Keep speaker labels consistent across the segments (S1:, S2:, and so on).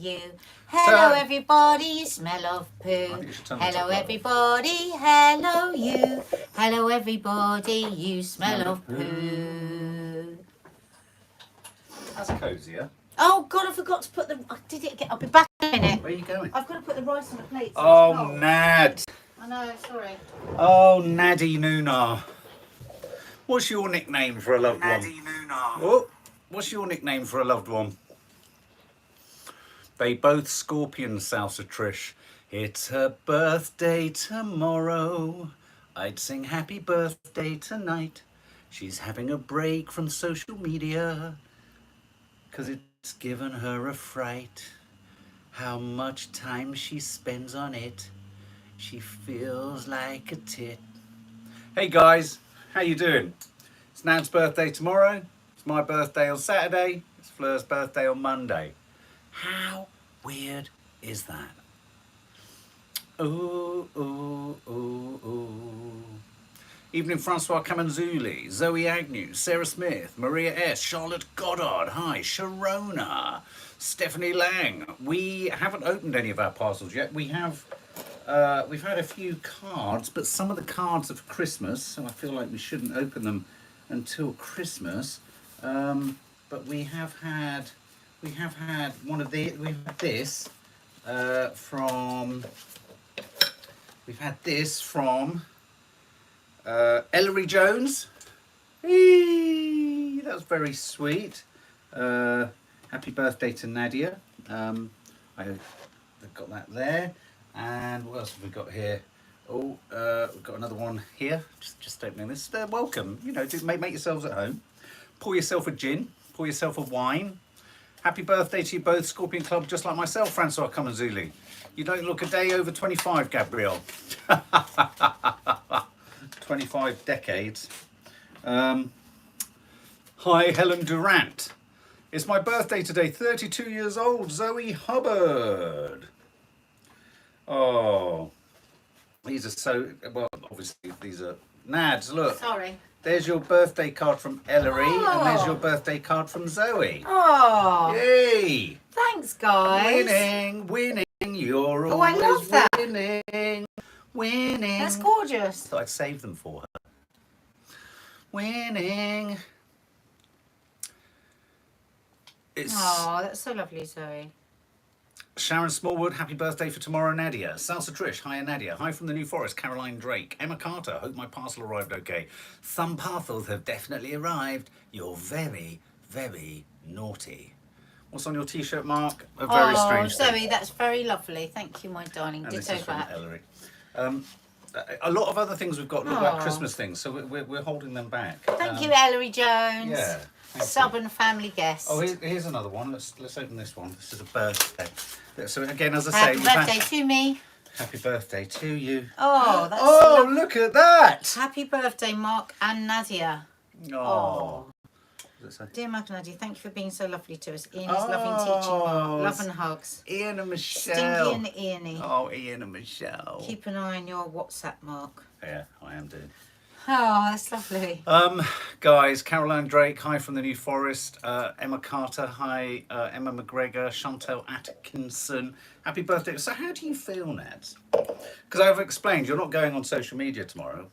S1: you. Hello everybody, you smell of poo. Hello everybody, hello you. Hello everybody, you smell of poo.
S2: That's cozier.
S1: Oh God, I forgot to put the... Did it get... I'll be back in a minute.
S2: Where are you going?
S1: I've got to put the rice on the plate. So
S2: Oh, Nad.
S1: I know, sorry.
S2: Oh, Naddy Noonar. What's your nickname for a loved one?
S3: Naddy Noonar.
S2: Oh, what's your nickname for a loved one? They both scorpions, Salsa Trish. It's her birthday tomorrow. I'd sing happy birthday tonight. She's having a break from social media, 'cause it's given her a fright. How much time she spends on it. She feels like a tit. Hey guys, how you doing? It's Nad's birthday tomorrow. It's my birthday on Saturday. It's Fleur's birthday on Monday. How weird is that? Ooh, ooh, ooh, ooh. Evening Francois Camanzuli, Zoe Agnew, Sarah Smith, Maria S, Charlotte Goddard, hi, Sharona, Stephanie Lang. We haven't opened any of our parcels yet. We've had a few cards, but some of the cards are for Christmas, so I feel like we shouldn't open them until Christmas. But we have had one of the, we've had this from Ellery Jones. Eee, that was very sweet. Happy birthday to Nadia. I've got that there. And what else have we got here? Oh, we've got another one here. Just opening this. Welcome. You know, make yourselves at home. Pour yourself a gin. Pour yourself a wine. Happy birthday to you both, Scorpion Club, just like myself, Francois Camanzuli. You don't look a day over 25, Gabrielle. 25 decades. Hi, Helen Durant. It's my birthday today, 32 years old, Zoe Hubbard. Oh, these are so, well, obviously these are Nads, look.
S1: Sorry.
S2: There's your birthday card from Ellery, and there's your birthday card from Zoe.
S1: Oh.
S2: Yay!
S1: Thanks, guys.
S2: Winning, you're
S1: Oh, I
S2: always
S1: love that.
S2: winning.
S1: That's gorgeous.
S2: Thought I'd save them for her. Winning. It's
S1: Oh, that's so lovely, Zoe.
S2: Sharon Smallwood, happy birthday for tomorrow, Nadia. Salsa Trish, hi Nadia. Hi from the New Forest, Caroline Drake. Emma Carter, hope my parcel arrived okay. Some parcels have definitely arrived. You're very, very naughty. What's on your t-shirt, Mark? A very strange
S1: Zoe,
S2: thing.
S1: that's very lovely. Thank you, my darling.
S2: And
S1: Ditto
S2: this is from
S1: back.
S2: Ellery. A lot of other things we've got look like Christmas things, so we're holding them back.
S1: Thank you, Ellery Jones.
S2: Yeah.
S1: Sub and family guest.
S2: Oh, here's another one. Let's open this one. This is a birthday. So again, as I say,
S1: Happy birthday to me.
S2: Happy birthday to you.
S1: Oh, that's
S2: Oh, look at that!
S1: Happy birthday, Mark and Nadia.
S2: Oh. What does it say?
S1: Dear Mark and Nadia, thank you for being so lovely to us. Ian is loving teaching Mark. Love and hugs.
S2: Ian and Michelle.
S1: Stinky and Iany.
S2: Oh, Ian and Michelle.
S1: Keep an eye on your WhatsApp, Mark.
S2: Yeah, I am doing.
S1: Oh, that's lovely.
S2: Guys, Caroline Drake, hi from the New Forest. Emma Carter, hi. Emma McGregor, Chantel Atkinson. Happy birthday. So how do you feel, Nads? Because I've explained you're not going on social media tomorrow.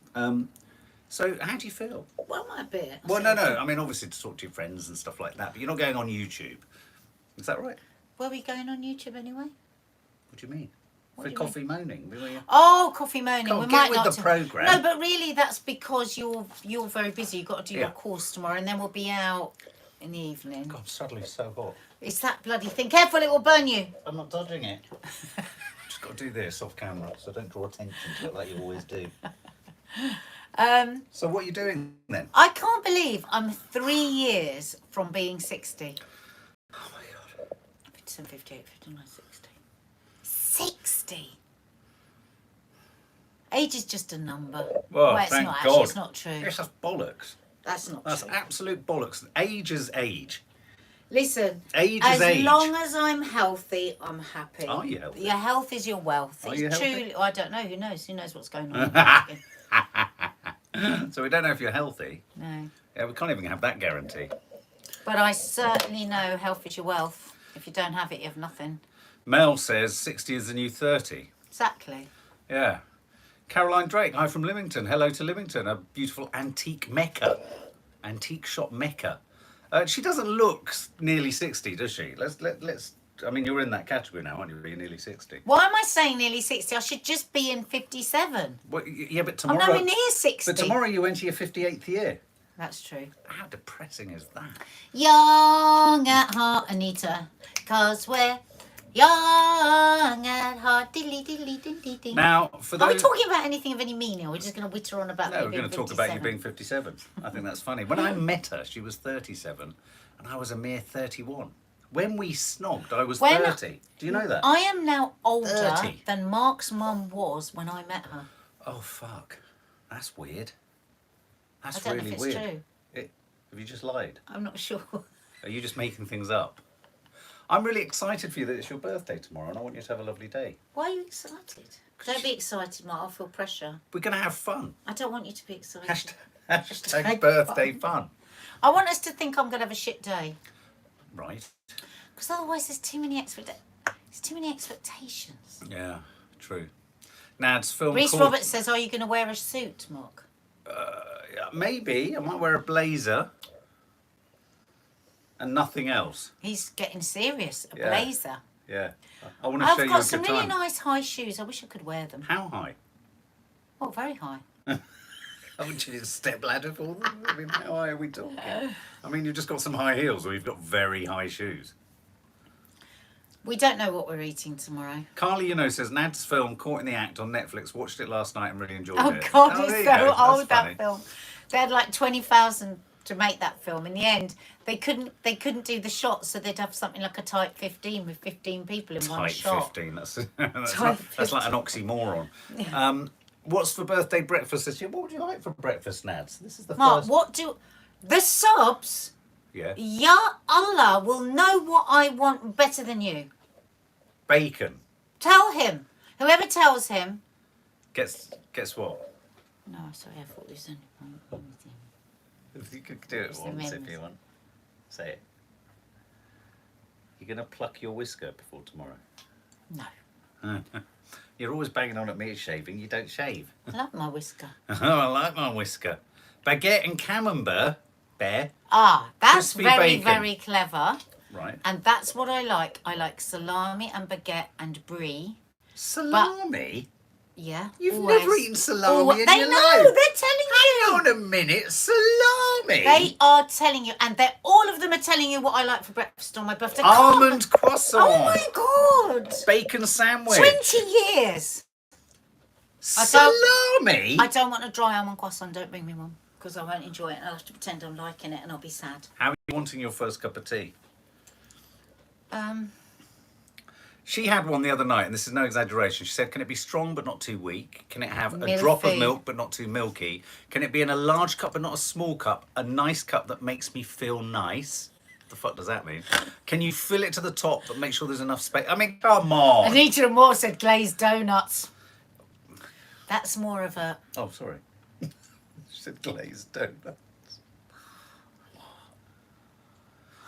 S2: So how do you feel?
S1: Well, a bit.
S2: Well, no. I mean, obviously to talk to your friends and stuff like that, but you're not going on YouTube. Is that right?
S1: Were we going on YouTube anyway?
S2: What do you mean?
S1: What
S2: For
S1: do you
S2: coffee moaning?
S1: Oh, coffee moaning.
S2: Come on,
S1: we
S2: get
S1: might
S2: with
S1: not
S2: the programme.
S1: No, but really, that's because you're very busy. You've got to do your course tomorrow, and then we'll be out in the evening.
S2: God, suddenly so hot.
S1: It's that bloody thing. Careful, it will burn you.
S2: I'm not dodging it. Just got to do this off camera, so don't draw attention to it like you always do. So what are you doing then?
S1: I can't believe I'm 3 years from being 60.
S2: Oh my God.
S1: 57, 58, 59, 60. 60! Age is just a number.
S2: Well,
S1: it's
S2: thank
S1: not
S2: God.
S1: actually. It's not true.
S2: Yes, that's bollocks.
S1: That's not
S2: That's
S1: true.
S2: absolute bollocks. Age is age.
S1: Listen,
S2: Age is age.
S1: as long as I'm healthy, I'm happy.
S2: Are you healthy?
S1: Your health is your wealth.
S2: Are
S1: It's
S2: you healthy?
S1: truly. I don't know. Who knows? Who knows what's going on?
S2: So we don't know if you're healthy.
S1: No.
S2: Yeah, we can't even have that guarantee.
S1: But I certainly know health is your wealth. If you don't have it, you have nothing.
S2: Mel says 60 is the new 30.
S1: Exactly.
S2: Yeah. Caroline Drake, hi from Lymington. Hello to Lymington, a beautiful antique mecca. Antique shop mecca. She doesn't look nearly 60, does she? Let's. I mean, you're in that category now, aren't you? You're nearly 60.
S1: Why am I saying nearly 60? I should just be in 57.
S2: Well, yeah, but tomorrow...
S1: I'm nowhere near 60.
S2: But tomorrow you enter your 58th year.
S1: That's true.
S2: How depressing is that?
S1: Young at heart, Anita, 'cause we're young at heart. Diddly, diddly, diddly, diddly.
S2: Now, for those...
S1: Are we talking about anything of any meaning, or we're just going to witter on about
S2: No, we're
S1: being
S2: going to talk about you being 57. I think that's funny. When I met her, she was 37, and I was a mere 31. When we snogged, I was 30. Do you know that?
S1: I am now older
S2: 30.
S1: than Mark's mum was when I met her.
S2: Oh, fuck. That's weird. That's
S1: I don't
S2: really
S1: know if it's
S2: weird.
S1: true.
S2: Have you just lied?
S1: I'm not sure.
S2: Are you just making things up? I'm really excited for you that it's your birthday tomorrow, and I want you to have a lovely day.
S1: Why are you excited? Don't be excited, Mark. I'll feel pressure.
S2: We're going to have fun.
S1: I don't want you to be excited.
S2: Hashtag birthday fun.
S1: I want us to think I'm going to have a shit day.
S2: Right.
S1: Because otherwise there's too many expectations.
S2: Yeah, true. Nad's film
S1: Reese
S2: called...
S1: Roberts says, are you going to wear a suit, Mark?
S2: Maybe. I might wear a blazer. And nothing else.
S1: He's getting serious. A
S2: Yeah.
S1: blazer.
S2: Yeah. I want to show you a
S1: I've got
S2: good
S1: some really
S2: time.
S1: nice high shoes. I wish I could wear them.
S2: How high?
S1: Oh, very high.
S2: Haven't you a step ladder for them? I mean, how high are we talking? I mean, you've just got some high heels or you've got very high shoes.
S1: We don't know what we're eating tomorrow.
S2: Carly, says, Nad's film, Caught in the Act on Netflix. Watched it last night and really enjoyed
S1: Oh,
S2: it.
S1: God,
S2: there
S1: it's
S2: you
S1: so
S2: go.
S1: old,
S2: That's
S1: that
S2: funny.
S1: film. They had like 20,000 to make that film. In the end, they couldn't do the shots, so they'd have something like a type 15 with 15 people in one
S2: Type
S1: shot.
S2: 15. That's
S1: Type
S2: that's like an oxymoron.
S1: Yeah.
S2: What's for birthday breakfast this year? What would you like for breakfast, Nads? This is the
S1: Mark,
S2: first...
S1: what do... The subs,
S2: Yeah.
S1: Ya Allah, will know what I want better than you.
S2: Bacon.
S1: Tell him. Whoever tells him...
S2: Guess what?
S1: No, sorry, I thought it was only...
S2: If you could do it
S1: It's the
S2: once if
S1: men's.
S2: you want. Say it. You're going to pluck your whisker before tomorrow.
S1: No.
S2: You're always banging on at me shaving. You don't shave.
S1: I love my whisker.
S2: Oh, I like my whisker. Baguette and camembert. Bear.
S1: Ah, that's
S2: Crispy
S1: very,
S2: bacon.
S1: very clever.
S2: Right.
S1: And that's what I like. I like salami and baguette and brie.
S2: Salami?
S1: Yeah.
S2: You've
S1: always.
S2: never eaten salami in
S1: They
S2: your
S1: know.
S2: life.
S1: They're telling you.
S2: Hang on a minute. Salami?
S1: They are telling you. And all of them are telling you what I like for breakfast on my birthday.
S2: Almond croissant.
S1: Oh, my God.
S2: Bacon sandwich.
S1: 20 years.
S2: Salami?
S1: I don't want a dry almond croissant. Don't bring me one. Because I won't enjoy it. And I'll have to pretend I'm liking it and I'll be sad.
S2: How are you wanting your first cup of tea?
S1: Um...
S2: She had one the other night, and this is no exaggeration. She said, can it be strong but not too weak? Can it have a
S1: Milky.
S2: drop of milk but not too milky? Can it be in a large cup but not a small cup? A nice cup that makes me feel nice? What the fuck does that mean? Can you fill it to the top but make sure there's enough space? I mean, come on.
S1: Anita Moore said glazed donuts. That's more of a...
S2: Oh, sorry. She said glazed donuts.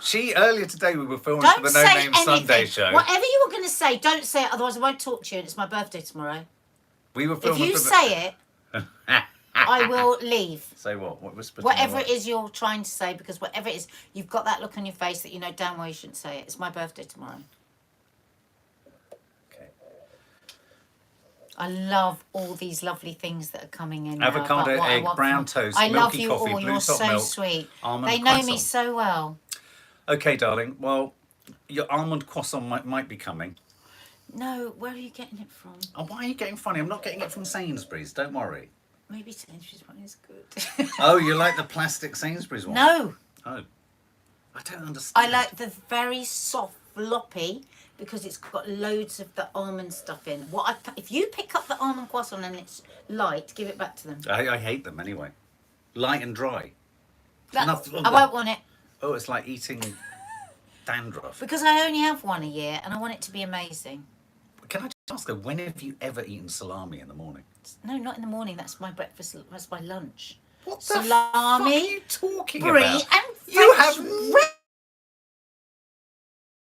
S2: She, earlier today, we were filming for the No Name Sunday show.
S1: Whatever you were going to say, don't say it, otherwise I won't talk to you and it's my birthday tomorrow.
S2: We were
S1: If
S2: filming
S1: you
S2: for the...
S1: say it, I will leave.
S2: Say what? What whisper?
S1: Whatever it is you're trying to say, because whatever it is, you've got that look on your face that you know damn well you shouldn't say it. It's my birthday tomorrow.
S2: Okay.
S1: I love all these lovely things that are coming in.
S2: Avocado,
S1: now, what I
S2: egg,
S1: want
S2: brown
S1: from-
S2: toast,
S1: I love
S2: milky
S1: you
S2: coffee,
S1: all.
S2: blue
S1: You're
S2: top
S1: so
S2: milk,
S1: sweet.
S2: almond
S1: They know me
S2: croissant.
S1: so well.
S2: Okay, darling. Well, your almond croissant might be coming.
S1: No, where are you getting it from?
S2: Oh, why are you getting funny? I'm not getting it from Sainsbury's. Don't worry.
S1: Maybe Sainsbury's one is good.
S2: Oh, you like the plastic Sainsbury's one?
S1: No,
S2: Oh. I don't understand.
S1: I like the very soft floppy because it's got loads of the almond stuff in. If you pick up the almond croissant and it's light, give it back to them.
S2: I hate them anyway. Light and dry.
S1: I won't want it
S2: Oh, it's like eating dandruff.
S1: because I only have one a year and I want it to be amazing.
S2: Can I just ask though, when have you ever eaten salami in the morning?
S1: No, not in the morning. That's my breakfast. That's my lunch.
S2: What the
S1: Salami,
S2: fuck are you talking
S1: Brie
S2: about?
S1: and
S2: You
S1: French
S2: have
S1: bread.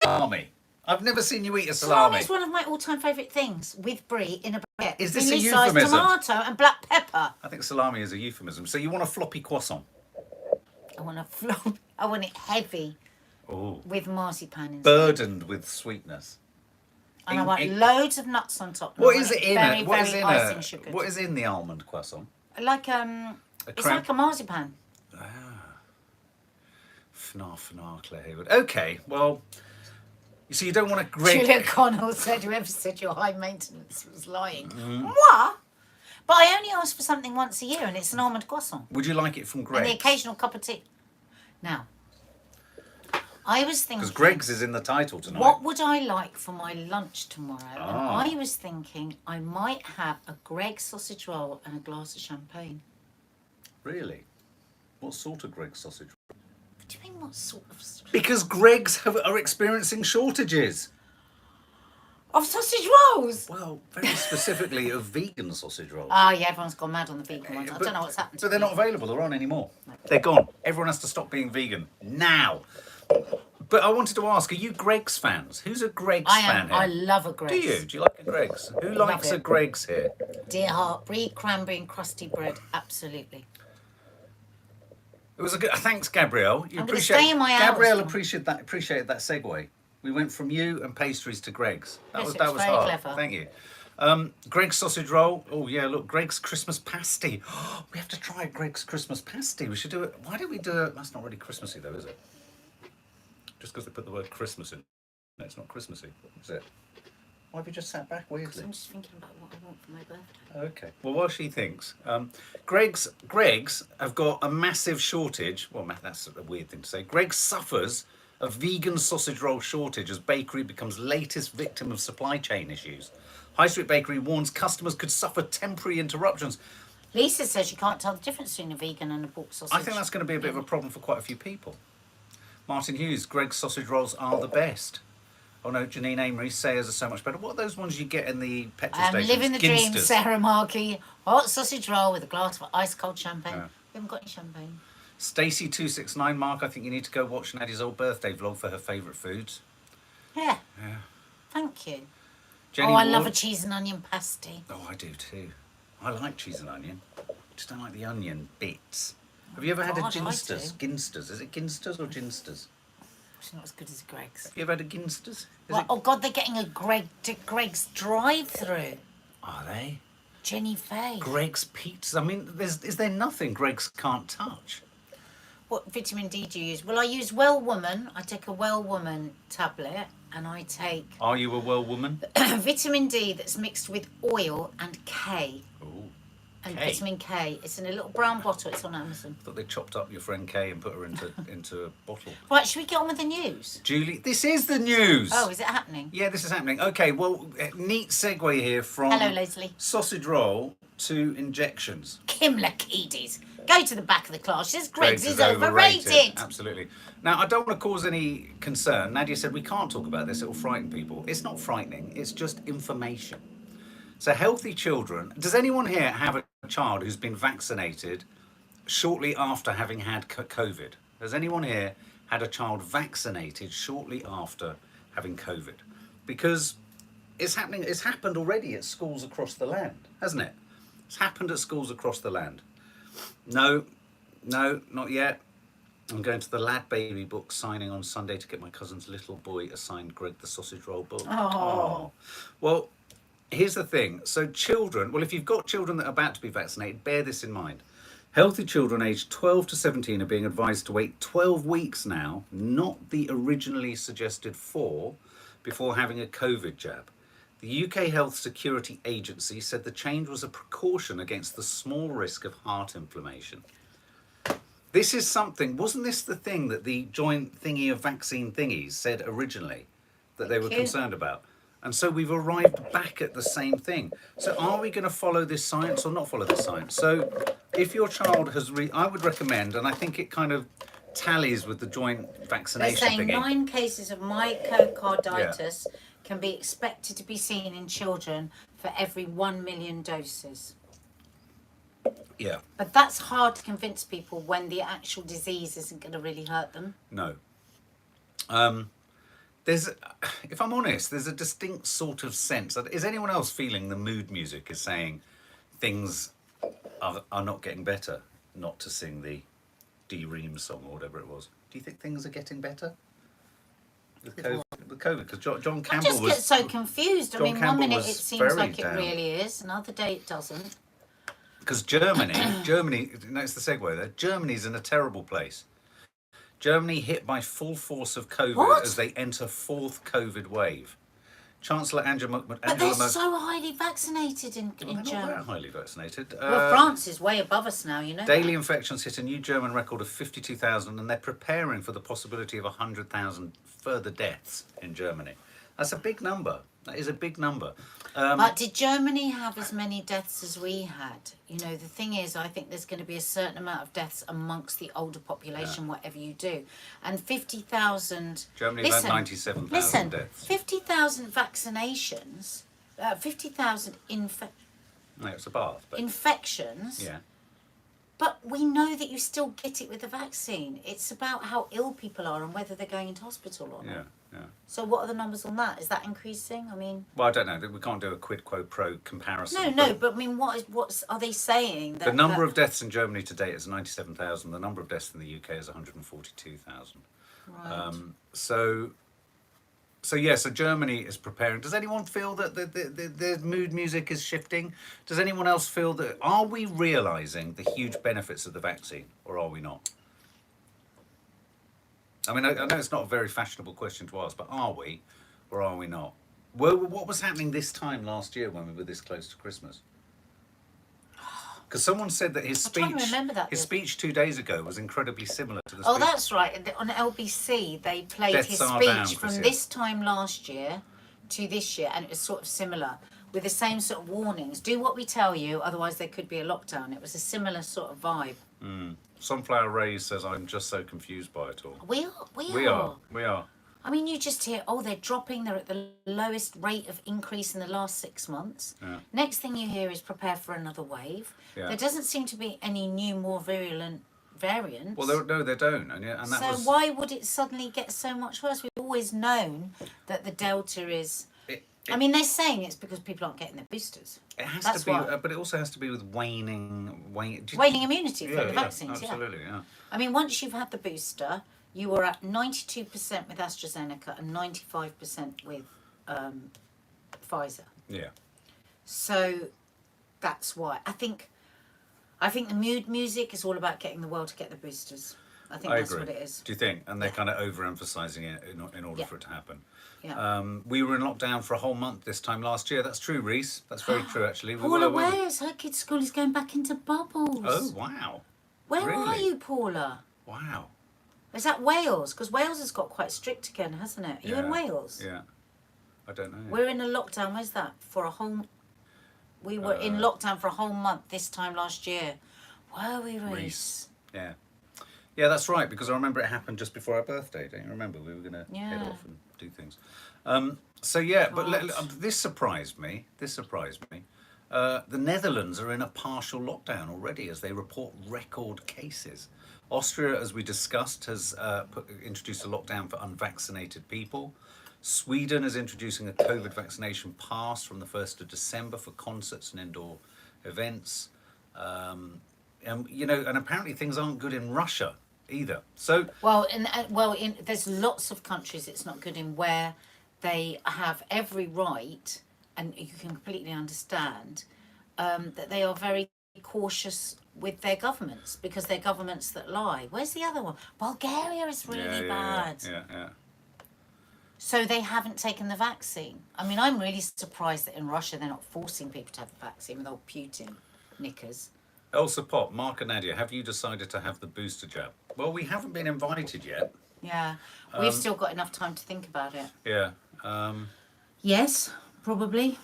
S2: salami. I've never seen you eat a
S1: Salami
S2: salami.
S1: is one of my all-time favourite things, with brie in a baguette.
S2: Is this a
S1: Thinly-sized
S2: euphemism?
S1: tomato and black pepper.
S2: I think salami is a euphemism. So you want a floppy croissant?
S1: I want a flop. I want it heavy
S2: Oh.
S1: with marzipan inside.
S2: Burdened with sweetness.
S1: And I want loads of nuts on top. And
S2: What
S1: I
S2: is
S1: want
S2: it in
S1: very,
S2: it? What is
S1: very
S2: in
S1: icing
S2: it?
S1: sugared.
S2: What is in the almond croissant?
S1: Like it's like a marzipan.
S2: Fnar, Claire Hayward. Okay, well, you see, you don't want a great...
S1: Julia Connell said, whoever said your high maintenance was lying. What? But I only ask for something once a year, and it's an almond croissant.
S2: Would you like it from Greg's?
S1: And the occasional cup of tea. Now, I was thinking...
S2: Because Greg's is in the title tonight.
S1: What would I like for my lunch tomorrow?
S2: Ah.
S1: And I was thinking I might have a Greg's sausage roll and a glass of champagne.
S2: Really? What sort of Greg's sausage?
S1: What do you mean, what sort of...
S2: Because Greg's are experiencing shortages.
S1: Of sausage rolls?
S2: Well, very specifically of vegan sausage rolls.
S1: Ah, yeah, everyone's gone mad on the vegan ones. I don't know what's happened to
S2: But they're
S1: them.
S2: not available. They're on anymore. They're gone. Everyone has to stop being vegan now. But I wanted to ask, are you Greg's fans? Who's a Greg's fan here?
S1: I love a Greg's.
S2: Do you? Do you like a Greg's? Who likes a
S1: it.
S2: Greg's here?
S1: Dear heart, brie, cranberry and crusty bread. Absolutely.
S2: It was a good. Thanks, Gabrielle. You
S1: I'm gonna stay in my hours.
S2: Gabrielle appreciated that segue. We went from you and pastries to Greg's.
S1: Yes, it
S2: That
S1: was
S2: was
S1: very
S2: hard.
S1: clever.
S2: Thank you. Greg's sausage roll. Oh yeah, look, Greg's Christmas pasty. We have to try Greg's Christmas pasty. We should do it. Why don't we do it? That's not really Christmassy though, is it? Just because they put the word Christmas in. No, it's not Christmassy, is it? Why have you just sat back weirdly?
S1: I'm just thinking about what I want for my birthday.
S2: Okay. Well, while she thinks, Greg's have got a massive shortage. Well, that's a weird thing to say. Greg's suffers a vegan sausage roll shortage as bakery becomes latest victim of supply chain issues. High Street Bakery warns customers could suffer temporary interruptions.
S1: Lisa says you can't tell the difference between a vegan and a pork sausage.
S2: I think that's going to be a bit of a problem for quite a few people. Martin Hughes, Greg's sausage rolls are the best. Oh no, Janine Amory, Sayers are so much better. What are those ones you get in the petrol
S1: I'm
S2: stations?
S1: living the dream,
S2: Ginsters.
S1: Sarah Markey. Hot sausage roll with a glass of ice cold champagne.
S2: Yeah.
S1: We haven't got any champagne.
S2: Stacey269, Mark, I think you need to go watch Nadia's old birthday vlog for her favourite foods.
S1: Yeah.
S2: Yeah.
S1: Thank you.
S2: Jenny
S1: I love a
S2: Ward.
S1: cheese and onion pasty.
S2: Oh, I do too. I like cheese and onion. Just don't like the onion bits. Have you ever had a
S1: God, I
S2: Ginsters?
S1: do.
S2: Ginsters. Is it Ginsters or Ginsters?
S1: It's not as good as Greg's.
S2: Have you ever had a Ginsters? Is
S1: Well,
S2: it...
S1: oh God, they're getting a Greg's drive-through.
S2: Are they?
S1: Jenny Faye.
S2: Greg's pizzas. I mean, is there nothing Greg's can't touch?
S1: What vitamin D do you use? Well, I use Well Woman. I take a Well Woman tablet, and I take
S2: Are you a well woman?
S1: vitamin D that's mixed with oil and K.
S2: Oh,
S1: And
S2: K.
S1: vitamin K. It's in a little brown bottle. It's on Amazon.
S2: I thought they chopped up your friend Kay and put her into a bottle.
S1: Right, should we get on with the news?
S2: Julie, this is the news.
S1: Oh, is it happening?
S2: Yeah, this is happening. Okay, well, neat segue here from
S1: Hello, Leslie.
S2: sausage roll to injections.
S1: Kim Lakides. Go to the back of the class. She says Greg's is overrated.
S2: Absolutely. Now, I don't want to cause any concern. Nadia said we can't talk about this. It will frighten people. It's not frightening. It's just information. So healthy children... Does anyone here have a child who's been vaccinated shortly after having had COVID? Has anyone here had a child vaccinated shortly after having COVID? Because it's happening. It's happened already at schools across the land, hasn't it? It's happened at schools across the land. No, not yet. I'm going to the Lad Baby book signing on Sunday to get my cousin's little boy a signed Greg the Sausage Roll book.
S1: Oh.
S2: Well, here's the thing. So children, well, if you've got children that are about to be vaccinated, bear this in mind. Healthy children aged 12 to 17 are being advised to wait 12 weeks now, not the originally suggested 4, before having a COVID jab. The UK Health Security Agency said the change was a precaution against the small risk of heart inflammation. This is something, wasn't this the thing that the joint thingy of vaccine thingies said originally that they were concerned about? And so we've arrived back at the same thing. So are we going to follow this science or not follow this science? So if your child has, I would recommend, and I think it kind of tallies with the joint vaccination
S1: They're saying
S2: thingy.
S1: 9 cases of myocarditis can be expected to be seen in children for every 1 million doses.
S2: Yeah,
S1: But that's hard to convince people when the actual disease isn't going to really hurt them.
S2: no. there's, if I'm honest, there's a distinct sort of sense. Is anyone else feeling the mood music is saying things are not getting better? Not to sing the D Ream song or whatever it was. Do you think things are getting better? With COVID, because John Campbell
S1: I just get so confused. I mean,
S2: Campbell
S1: one minute
S2: was
S1: it seems
S2: very
S1: like it
S2: down.
S1: really is, another day it doesn't.
S2: Because Germany, notice the segue there, Germany's in a terrible place. Germany hit by full force of COVID as they enter fourth COVID wave. Chancellor Angela Merkel...
S1: But they're so highly vaccinated in Germany.
S2: They're not that highly vaccinated.
S1: Well, France is way above us now, you know.
S2: Daily infections hit a new German record of 52,000, and they're preparing for the possibility of 100,000 further deaths in Germany. That's a big number. That is a big number.
S1: But did Germany have as many deaths as we had? You know, the thing is, I think there's going to be a certain amount of deaths amongst the older population, whatever you do. And 50,000...
S2: Germany had 97,000 deaths.
S1: 50,000 vaccinations, 50,000
S2: No, it's a bath. But
S1: infections.
S2: yeah.
S1: But we know that you still get it with the vaccine. It's about how ill people are and whether they're going into hospital or not.
S2: Yeah, yeah.
S1: So what are the numbers on that? Is that increasing? I mean...
S2: Well, I don't know. We can't do a quid quo pro comparison.
S1: No, but I mean, what are they saying? That,
S2: the number of deaths in Germany to date is 97,000. The number of deaths in the UK is 142,000.
S1: Right.
S2: So Germany is preparing. Does anyone feel that the mood music is shifting? Does anyone else feel that... Are we realising the huge benefits of the vaccine, or are we not? I mean, I know it's not a very fashionable question to ask, but are we, or are we not? Well, what was happening this time last year when we were this close to Christmas? Because someone said that his speech 2 days ago was incredibly similar to the speech.
S1: Oh, that's right. On LBC, they played his speech from this time last year to this year, and it was sort of similar, with the same sort of warnings. Do what we tell you, otherwise there could be a lockdown. It was a similar sort of vibe.
S2: Sunflower Rays says, I'm just so confused by it all.
S1: We are. I mean, you just hear, they're dropping, they're at the lowest rate of increase in the last 6 months.
S2: Yeah.
S1: Next thing you hear is prepare for another wave.
S2: Yeah.
S1: There doesn't seem to be any new, more virulent variants.
S2: Well, no, they don't. And that
S1: why would it suddenly get so much worse? We've always known that the Delta is... I mean, they're saying it's because people aren't getting their boosters.
S2: It has to be, but it also has to be with waning
S1: immunity from the vaccines.
S2: Absolutely, yeah.
S1: I mean, once you've had the booster, you were at 92% with AstraZeneca and 95% with Pfizer.
S2: Yeah.
S1: So that's why I think the mood music is all about getting the world to get the boosters. I think that's what it is.
S2: Do you think? And they're kind of overemphasizing it in order for it to happen.
S1: Yeah.
S2: We were in lockdown for a whole month this time last year. That's true, Reese. That's very true, actually.
S1: Paula Wares, her kid's school is going back into bubbles.
S2: Oh, wow.
S1: Where are you, Paula?
S2: Wow.
S1: Is that Wales? Because Wales has got quite strict again, hasn't it? Are you in Wales?
S2: Yeah. I don't know.
S1: We're in a lockdown. Where's that? We were in lockdown for a whole month this time last year. Were we, Reese?
S2: Yeah. Yeah, that's right, because I remember it happened just before our birthday, don't you remember? We were going to head off and do things. But this surprised me. The Netherlands are in a partial lockdown already as they report record cases. Austria, as we discussed, has introduced a lockdown for unvaccinated people. Sweden is introducing a COVID vaccination pass from the 1st of December for concerts and indoor events. And apparently things aren't good in Russia either. So
S1: there's lots of countries it's not good in where they have every right, and you can completely understand that they are very cautious with their governments because they're governments that lie. Where's the other one? Bulgaria is really bad.
S2: Yeah.
S1: So they haven't taken the vaccine. I mean, I'm really surprised that in Russia they're not forcing people to have the vaccine with old Putin knickers.
S2: Elsa Pop, Mark and Nadia, have you decided to have the booster jab? Well, we haven't been invited yet.
S1: Yeah, we've still got enough time to think about it.
S2: Yeah.
S1: Yes, probably.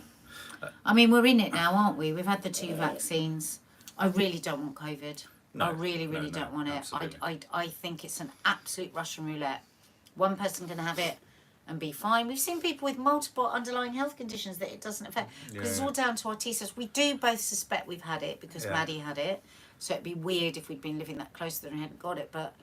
S1: I mean, we're in it now, aren't we? We've had the 2 vaccines. I really don't want COVID.
S2: No,
S1: I really don't want it. I think it's an absolute Russian roulette. One person can have it and be fine. We've seen people with multiple underlying health conditions that it doesn't affect. Because it's all down to our T cells. We do both suspect we've had it because Maddie had it. So it'd be weird if we'd been living that close to them and hadn't got it. But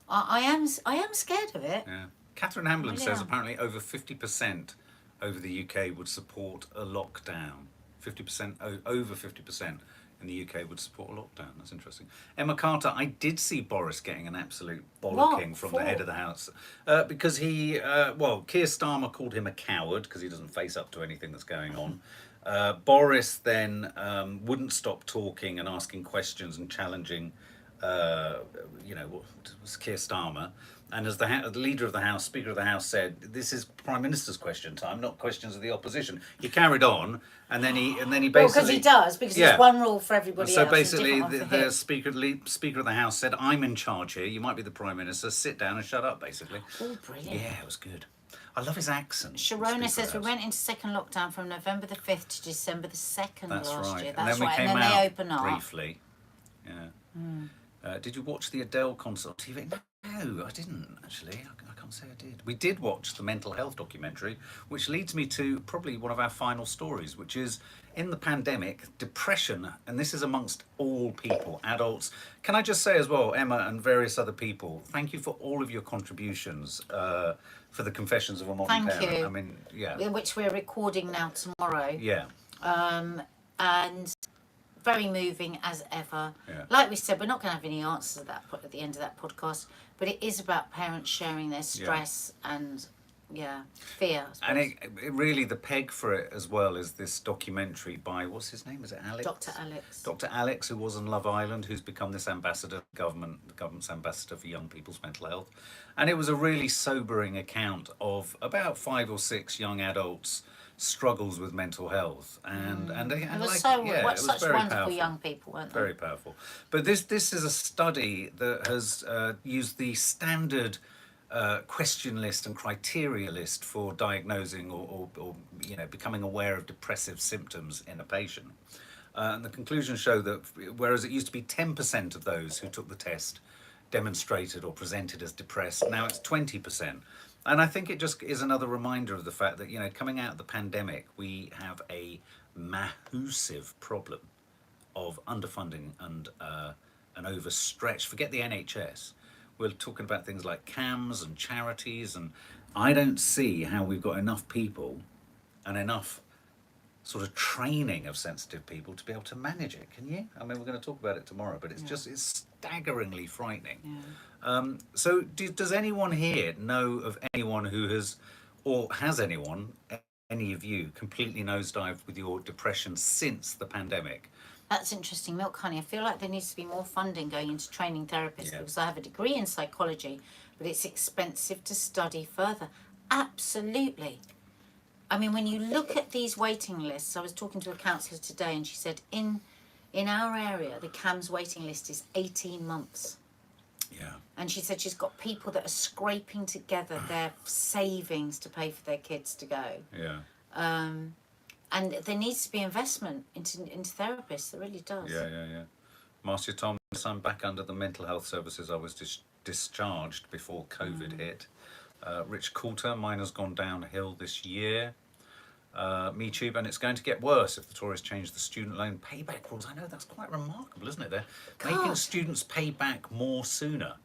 S1: I am scared of it.
S2: Yeah. Catherine Hamblin says
S1: Yeah.
S2: apparently over 50% over the UK would support a lockdown. 50%, over 50% in the UK would support a lockdown. That's interesting. Emma Carter, I did see Boris getting an absolute bollocking
S1: What
S2: from the head
S1: for?
S2: of the House because he, Keir Starmer called him a coward because he doesn't face up to anything that's going on. Boris then wouldn't stop talking and asking questions and challenging, what was Keir Starmer. And as the leader of the House, Speaker of the House said, "This is Prime Minister's question time, not questions of the opposition." He carried on, and then he
S1: Well,
S2: basically
S1: because he does, because
S2: yeah.
S1: there's one rule for everybody
S2: So
S1: else, and a
S2: basically,
S1: different one for
S2: the
S1: him.
S2: Speaker of the House said, "I'm in charge here. You might be the Prime Minister. Sit down and shut up." Basically.
S1: Oh, brilliant.
S2: Yeah, it was good. I love his accent.
S1: Sharona
S2: Speaker
S1: says
S2: of the
S1: we
S2: House.
S1: went into second lockdown from November the 5th to December the 2nd
S2: That's
S1: last
S2: right.
S1: year.
S2: And
S1: That's
S2: then we
S1: right.
S2: came
S1: And then
S2: out
S1: they open up.
S2: briefly. Yeah. Did you watch the Adele concert on TV? No, I didn't actually. I can't say I did. We did watch the mental health documentary, which leads me to probably one of our final stories, which is in the pandemic, depression, and this is amongst all people, adults. Can I just say as well, Emma and various other people, thank you for all of your contributions for the Confessions of a Modern
S1: Thank
S2: Parent.
S1: you.
S2: I mean, yeah.
S1: Which we're recording now tomorrow.
S2: Yeah.
S1: And very moving as ever.
S2: Yeah.
S1: Like we said, we're not going to have any answers at the end of that podcast, but it is about parents sharing their stress and fear.
S2: And it really, the peg for it as well is this documentary by, what's his name? Is it Alex?
S1: Dr. Alex.
S2: Dr. Alex, who was on Love Island, who's become this ambassador, the government's ambassador for young people's mental health. And it was a really sobering account of about 5 or 6 young adults' struggles with mental health. And
S1: It was
S2: like,
S1: so
S2: yeah, it was
S1: such
S2: very
S1: wonderful
S2: powerful.
S1: young people, weren't they?
S2: Very powerful. But this is a study that has used the standard question list and criteria list for diagnosing or becoming aware of depressive symptoms in a patient. And the conclusions show that whereas it used to be 10% of those who took the test demonstrated or presented as depressed, now it's 20%. And I think it just is another reminder of the fact that, coming out of the pandemic, we have a massive problem of underfunding and an overstretch. Forget the NHS. We're talking about things like CAMs and charities, and I don't see how we've got enough people and enough sort of training of sensitive people to be able to manage it. Can you? I mean, we're going to talk about it tomorrow, but it's staggeringly frightening. So does anyone here know of anyone who has, or has anyone, any of you, completely nosedived with your depression since the pandemic?
S1: That's interesting, Milk Honey. I feel like there needs to be more funding going into training therapists
S2: Yeah.
S1: because I have a degree in psychology, but it's expensive to study further. Absolutely. I mean, when you look at these waiting lists, I was talking to a counsellor today and she said in our area, the CAMS waiting list is 18 months.
S2: Yeah.
S1: And she said she's got people that are scraping together their savings to pay for their kids to go.
S2: Yeah.
S1: And there needs to be investment into therapists. There really does.
S2: Yeah. Marcia Thomas, I'm back under the mental health services. I was discharged before COVID hit. Rich Coulter, mine has gone downhill this year. Me too, and it's going to get worse if the Tories change the student loan payback rules. I know, that's quite remarkable, isn't it? They're making students pay back more sooner.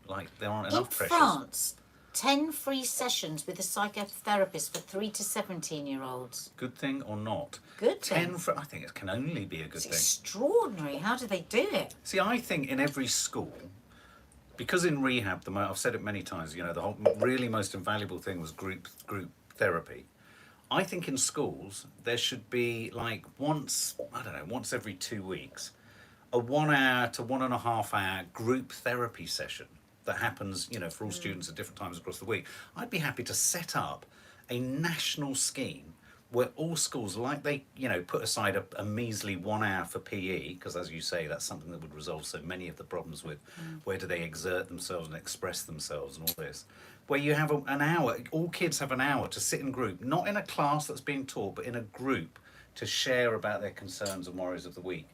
S2: Like there aren't enough
S1: In
S2: pressures.
S1: France, 10 free sessions with a psychotherapist for 3 to 17-year-olds.
S2: Good thing or not?
S1: Good thing.
S2: I think it can only be a good
S1: It's
S2: thing.
S1: extraordinary. How do they do it?
S2: See, I think in every school, because in rehab, I've said it many times, the whole really most invaluable thing was group therapy. I think in schools there should be like once every 2 weeks, a 1 hour to 1.5 hour group therapy session that happens, for all students at different times across the week. I'd be happy to set up a national scheme where all schools, like they, put aside a measly 1 hour for PE, because as you say, that's something that would resolve so many of the problems with where do they exert themselves and express themselves and all this. Where you have an hour, all kids have an hour to sit in group, not in a class that's being taught, but in a group to share about their concerns and worries of the week.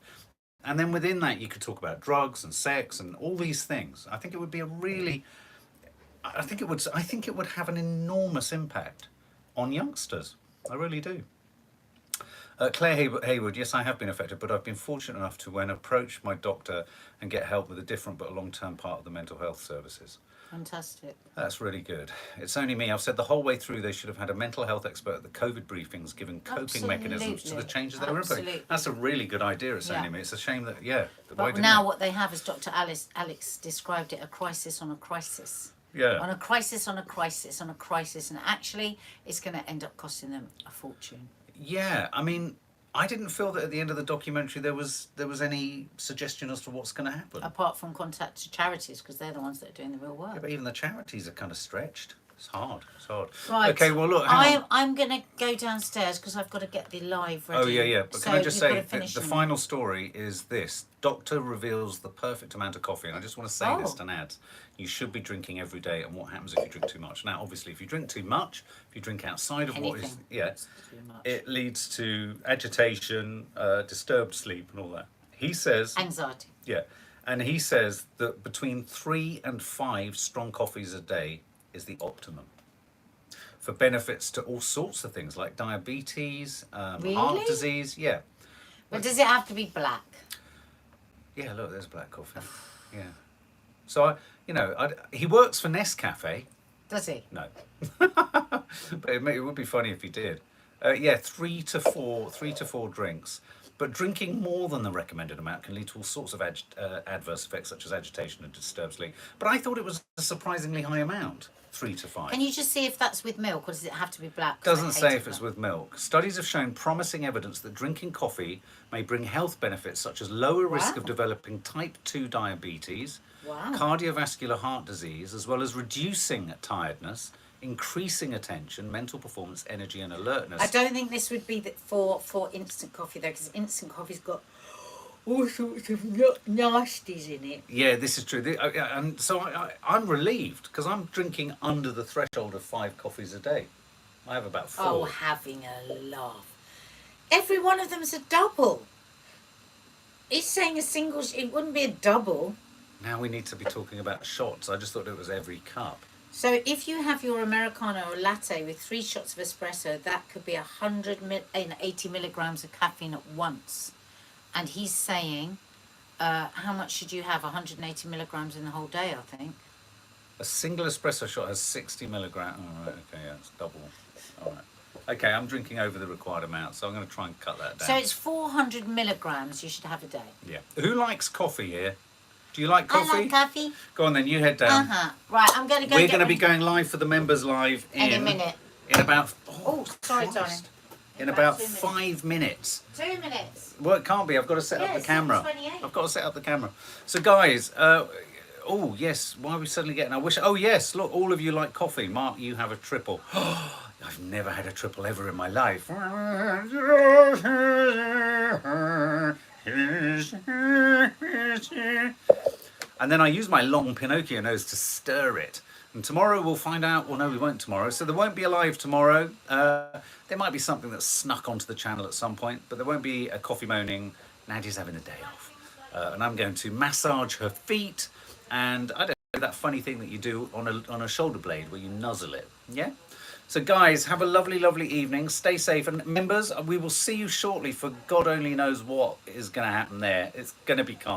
S2: And then within that, you could talk about drugs and sex and all these things. I think it would be I think it would have an enormous impact on youngsters. I really do. Claire Haywood, yes, I have been affected, but I've been fortunate enough to, when approach my doctor and get help with a different but a long-term part of the mental health services.
S1: Fantastic.
S2: That's really good. It's only me. I've said the whole way through they should have had a mental health expert at the COVID briefings giving coping mechanisms to the changes they were implementing. That's a really good idea. It's only me. It's a shame that,
S1: But now what they have is Dr. Alex described it, a crisis on a crisis.
S2: Yeah.
S1: On a crisis on a crisis on a crisis. And actually, it's going to end up costing them a fortune.
S2: Yeah. I mean, I didn't feel that at the end of the documentary there was any suggestion as to what's going to happen.
S1: Apart from contact to charities, because they're the ones that are doing the real work.
S2: Yeah, but even the charities are kind of stretched. It's hard. It's hard.
S1: Right.
S2: Okay, well, look, hang on.
S1: I'm going to go downstairs because I've got to get the live ready.
S2: Oh, yeah. But
S1: so
S2: can I just say, the
S1: them.
S2: final story is this. Doctor reveals the perfect amount of coffee. And I just want to say this to Nads. You should be drinking every day. And what happens if you drink too much? Now, obviously, if you drink too much, if you drink outside of what is... Yeah, it leads to agitation, disturbed sleep and all that. He says...
S1: Anxiety.
S2: Yeah. And he says that between 3 and 5 strong coffees a day is the optimum for benefits to all sorts of things like diabetes, heart disease. Yeah.
S1: But does it have to be black?
S2: Yeah, look, there's black coffee. Yeah. So, he works for Nescafe.
S1: Does he?
S2: No. But it would be funny if he did. 3 to 4 drinks. But drinking more than the recommended amount can lead to all sorts of adverse effects, such as agitation and disturbed sleep. But I thought it was a surprisingly high amount, 3 to 5.
S1: Can you just see if that's with milk, or does it have to be black?
S2: Doesn't say if it's with milk. Studies have shown promising evidence that drinking coffee may bring health benefits, such as lower risk of developing type 2 diabetes, cardiovascular heart disease, as well as reducing tiredness, increasing attention, mental performance, energy and alertness.
S1: I don't think this would be for instant coffee though, because instant coffee's got all sorts of nasties in it.
S2: Yeah, this is true. And so I'm relieved because I'm drinking under the threshold of 5 coffees a day. I have about 4.
S1: Oh, having a laugh. Every one of them's a double. He's saying a single, it wouldn't be a double.
S2: Now we need to be talking about shots. I just thought it was every cup.
S1: So if you have your Americano or latte with 3 shots of espresso, that could be 180 milligrams of caffeine at once. And he's saying, how much should you have? 180 milligrams in the whole day, I think.
S2: A single espresso shot has 60 milligrams. Oh, right, okay, yeah, it's double. All right. Okay, I'm drinking over the required amount, so I'm going to try and cut that down.
S1: So it's 400 milligrams you should have a day.
S2: Yeah. Who likes coffee here? Do you like coffee?
S1: I like coffee.
S2: Go on then, you head down.
S1: Right, I'm going to go.
S2: We're going to be going live for the members live
S1: in a minute.
S2: In about...
S1: Oh, sorry, darling.
S2: In about 5 minutes.
S1: 2 minutes.
S2: Well, it can't be. I've got to set up the camera.
S1: 7:28.
S2: I've got to set up the camera. So, guys, oh, yes, why are we suddenly getting... Oh, yes, look, all of you like coffee. Mark, you have a triple. I've never had a triple ever in my life. And then I use my long Pinocchio nose to stir it. And tomorrow we'll find out. Well, no, we won't tomorrow. So there won't be a live tomorrow. There might be something that's snuck onto the channel at some point, but there won't be a coffee moaning. Nadia's having a day off. And I'm going to massage her feet. And I don't know, that funny thing that you do on a shoulder blade where you nuzzle it. Yeah? So guys, have a lovely, lovely evening. Stay safe. And members, we will see you shortly for God only knows what is going to happen there. It's going to be calm.